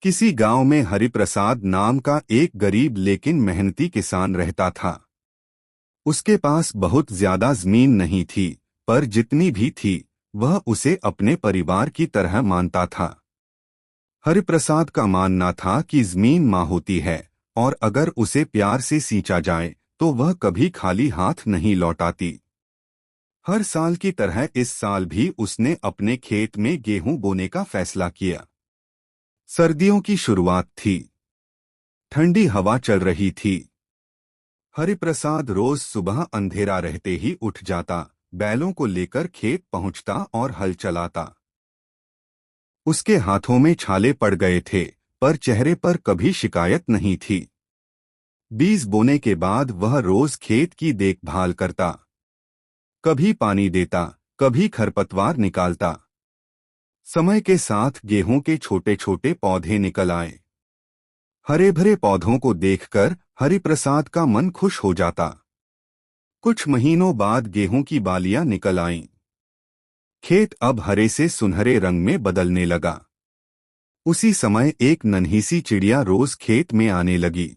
किसी गांव में हरिप्रसाद नाम का एक गरीब लेकिन मेहनती किसान रहता था। उसके पास बहुत ज्यादा जमीन नहीं थी, पर जितनी भी थी वह उसे अपने परिवार की तरह मानता था। हरिप्रसाद का मानना था कि जमीन माँ होती है और अगर उसे प्यार से सींचा जाए तो वह कभी खाली हाथ नहीं लौटाती। हर साल की तरह इस साल भी उसने अपने खेत में गेहूं बोने का फैसला किया। सर्दियों की शुरुआत थी। ठंडी हवा चल रही थी। हरिप्रसाद रोज सुबह अंधेरा रहते ही उठ जाता, बैलों को लेकर खेत पहुंचता और हल चलाता। उसके हाथों में छाले पड़ गए थे, पर चेहरे पर कभी शिकायत नहीं थी। बीज बोने के बाद वह रोज खेत की देखभाल करता, कभी पानी देता, कभी खरपतवार निकालता। समय के साथ गेहूं के छोटे छोटे पौधे निकल आए। हरे भरे पौधों को देखकर हरिप्रसाद का मन खुश हो जाता। कुछ महीनों बाद गेहूं की बालियां निकल आईं। खेत अब हरे से सुनहरे रंग में बदलने लगा। उसी समय एक नन्ही सी चिड़िया रोज खेत में आने लगी।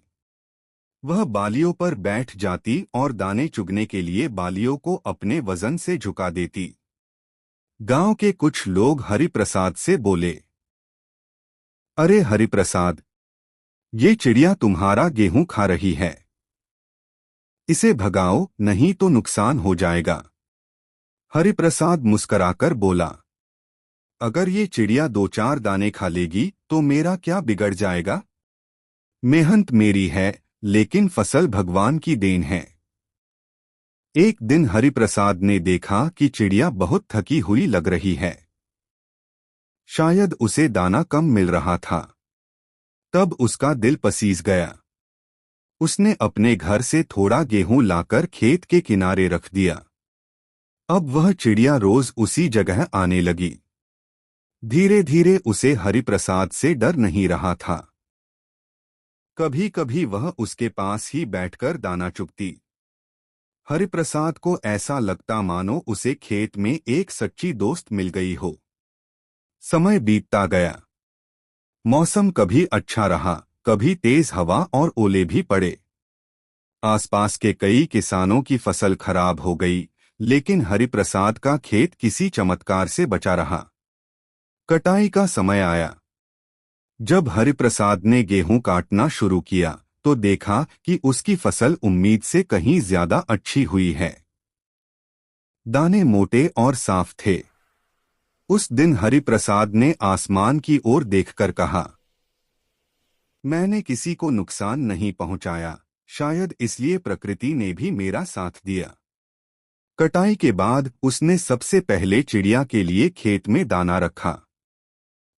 वह बालियों पर बैठ जाती और दाने चुगने के लिए बालियों को अपने वजन से झुका देती। गांव के कुछ लोग हरिप्रसाद से बोले, अरे हरिप्रसाद, ये चिड़िया तुम्हारा गेहूं खा रही है। इसे भगाओ, नहीं तो नुकसान हो जाएगा। हरिप्रसाद मुस्कराकर बोला, अगर ये चिड़िया 2-4 दाने खा लेगी तो मेरा क्या बिगड़ जाएगा? मेहनत मेरी है, लेकिन फसल भगवान की देन है। एक दिन हरिप्रसाद ने देखा कि चिड़िया बहुत थकी हुई लग रही है। शायद उसे दाना कम मिल रहा था। तब उसका दिल पसीज गया। उसने अपने घर से थोड़ा गेहूं लाकर खेत के किनारे रख दिया। अब वह चिड़िया रोज उसी जगह आने लगी। धीरे धीरे उसे हरिप्रसाद से डर नहीं रहा था। कभी कभी वह उसके पास ही बैठकर दाना चुगती। हरिप्रसाद को ऐसा लगता मानो उसे खेत में एक सच्ची दोस्त मिल गई हो। समय बीतता गया। मौसम कभी अच्छा रहा, कभी तेज हवा और ओले भी पड़े। आसपास के कई किसानों की फसल खराब हो गई, लेकिन हरिप्रसाद का खेत किसी चमत्कार से बचा रहा। कटाई का समय आया। जब हरिप्रसाद ने गेहूं काटना शुरू किया तो देखा कि उसकी फसल उम्मीद से कहीं ज्यादा अच्छी हुई है। दाने मोटे और साफ थे। उस दिन हरिप्रसाद ने आसमान की ओर देखकर कहा, मैंने किसी को नुकसान नहीं पहुंचाया, शायद इसलिए प्रकृति ने भी मेरा साथ दिया। कटाई के बाद उसने सबसे पहले चिड़िया के लिए खेत में दाना रखा।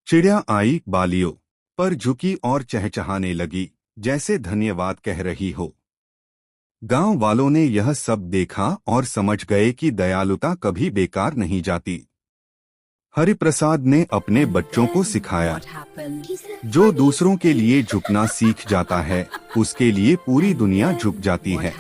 चिड़िया आई, बालियों पर झुकी और चहचहाने लगी, जैसे धन्यवाद कह रही हो। गांव वालों ने यह सब देखा और समझ गए कि दयालुता कभी बेकार नहीं जाती। हरिप्रसाद ने अपने बच्चों को सिखाया, जो दूसरों के लिए झुकना सीख जाता है, उसके लिए पूरी दुनिया झुक जाती है।